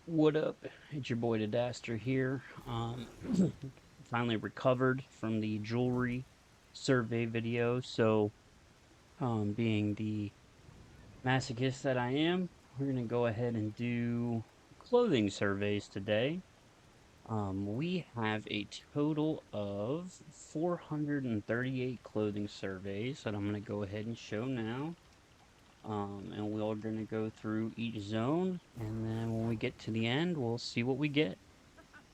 What up? It's your boy Didaster here. Finally recovered from the jewelry survey video. So, being the masochist that I am, we're gonna go ahead and do clothing surveys today. We have a total of 438 clothing surveys that I'm gonna go ahead and show now. And we're gonna go through each zone, and then when we get to the end, we'll see what we get.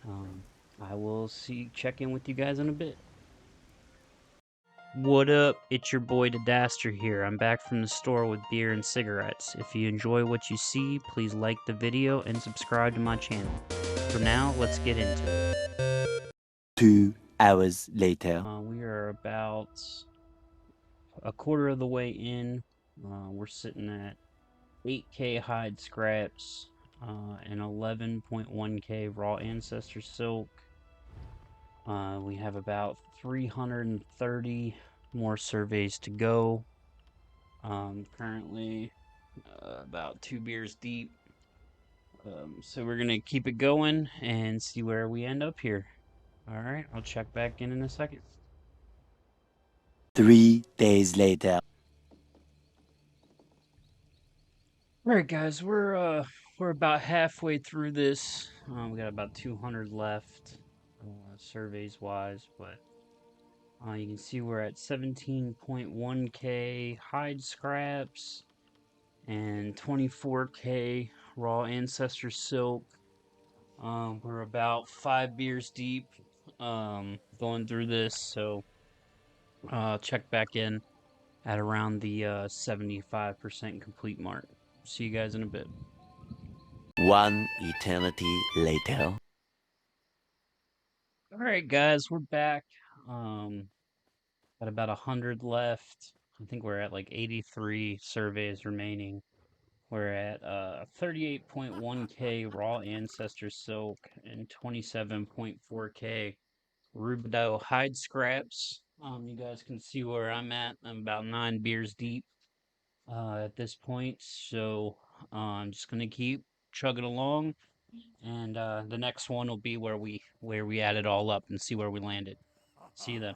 Um, I will check in with you guys in a bit. What up? It's your boy Didaster here. I'm back from the store with beer and cigarettes. If you enjoy what you see, please like the video and subscribe to my channel. For now, let's get into it. 2 hours later. We are about a quarter of the way in. We're sitting at 8K hide scraps and 11.1K raw ancestor silk. We have about 330 more surveys to go. Currently about 2 beers deep. So we're gonna keep it going and see where we end up here. All right, I'll check back in a second. 3 days later. All right, guys, we're about halfway through this. We got about 200 left, surveys wise, but you can see we're at 17.1K hide scraps and 24K raw ancestor silk. We're about 5 beers deep going through this, so check back in at around the 75% complete mark. See you guys in a bit. One eternity later. All right, guys, we're back. Got about 100 left. I think we're at like 83 surveys remaining. We're at 38.1K raw ancestor silk and 27.4K Rubidoux hide scraps. You guys can see where I'm at. I'm about 9 beers deep at this point, so I'm just gonna keep chugging along, and the next one will be where we add it all up and see where we landed. See you then.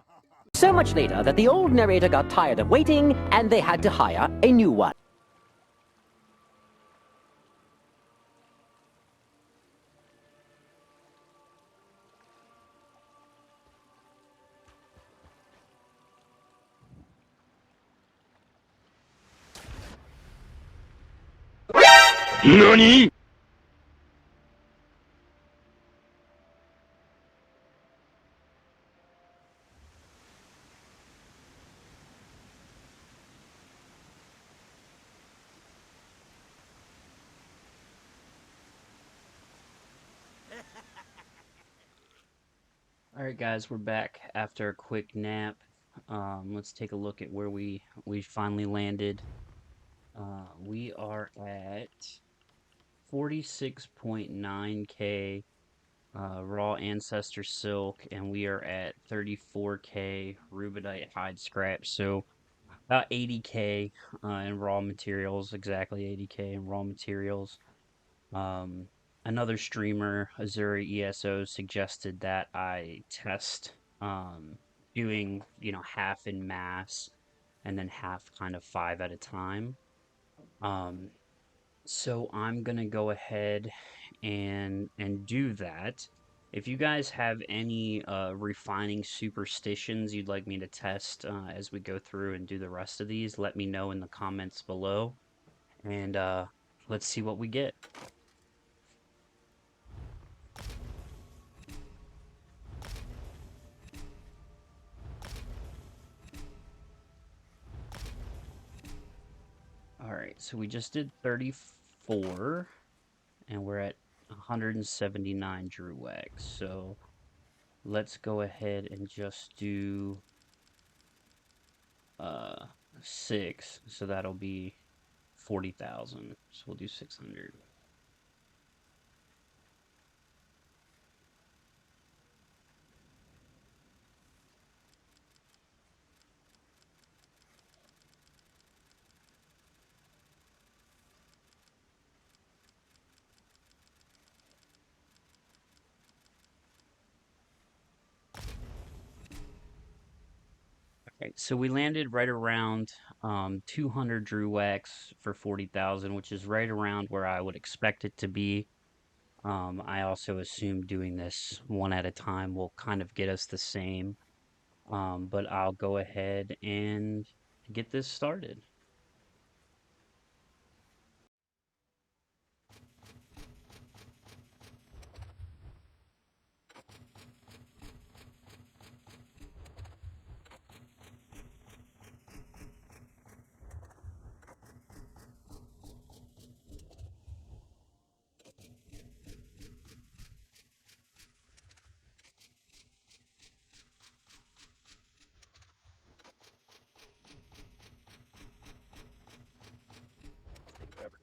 So much later that the old narrator got tired of waiting, and they had to hire a new one. NANI?! All right, guys, we're back after a quick nap. Let's take a look at where we finally landed. We are at 46.9K raw ancestor silk, and we are at 34K rubidite hide scrap. So about 80K in raw materials, exactly 80K in raw materials. Um, Another streamer, Azuri ESO, suggested that I test doing, half in mass and then half kind of five at a time. Um, so I'm gonna go ahead and do that. If you guys have any refining superstitions you'd like me to test as we go through and do the rest of these, let me know in the comments below, and let's see what we get. All right, so we just did 34, and we're at 179 Drew Wax. So let's go ahead and just do 6. So that'll be 40,000. So we'll do 600. Okay, so we landed right around 200 Drew Wax for 40,000, which is right around where I would expect it to be. I also assume doing this one at a time will kind of get us the same. But I'll go ahead and get this started. Take whatever.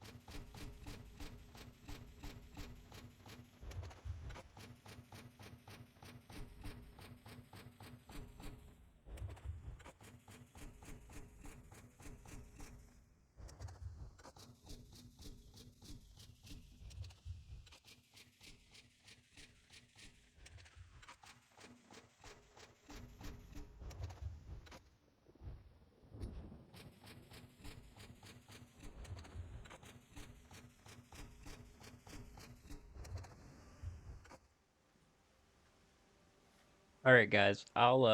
All right, guys, I'll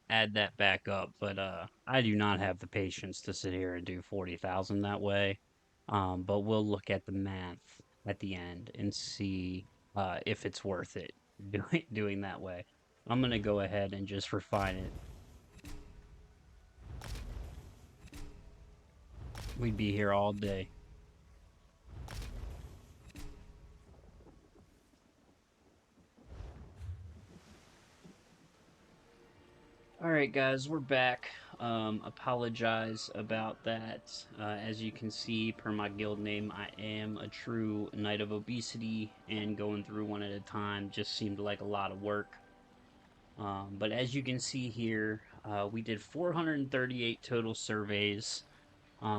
add that back up, but I do not have the patience to sit here and do 40,000 that way. But we'll look at the math at the end and see if it's worth it doing that way. I'm gonna go ahead and just refine it. We'd be here all day. All right, guys, we're back. Apologize about that. As you can see, per my guild name, I am a true Knight of Obesity, and going through one at a time just seemed like a lot of work. But as you can see here, we did 438 total surveys.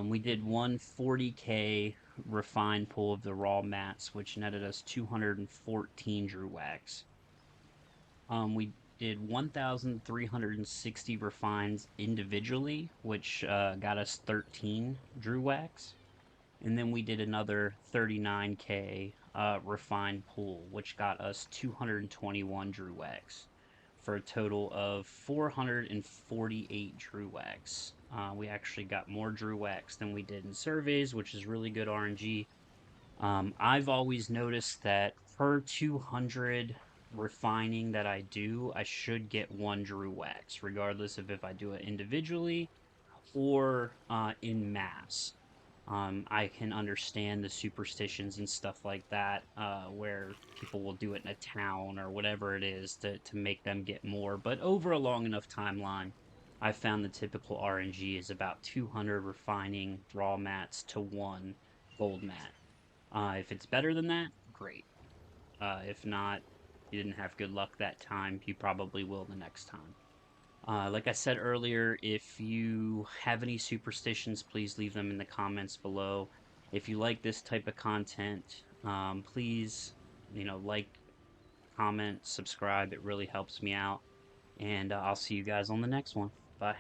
We did one 40K refined pull of the raw mats, which netted us 214 Drew Wax. We did 1,360 refines individually, which got us 13 Drew Wax. And then we did another 39K refined pool, which got us 221 Drew Wax for a total of 448 Drew Wax. We actually got more Drew Wax than we did in surveys, which is really good RNG. I've always noticed that per 200 refining that I do, I should get one Drew Wax, regardless of if I do it individually or in mass. I can understand the superstitions and stuff like that, where people will do it in a town or whatever it is to make them get more. But over a long enough timeline, I found the typical RNG is about 200 refining raw mats to one gold mat. If it's better than that, great. If not, you didn't have good luck that time. You probably will the next time. Like I said earlier, if you have any superstitions, please leave them in the comments below. If you like this type of content, please, like, comment, subscribe. It really helps me out. And I'll see you guys on the next one. Bye.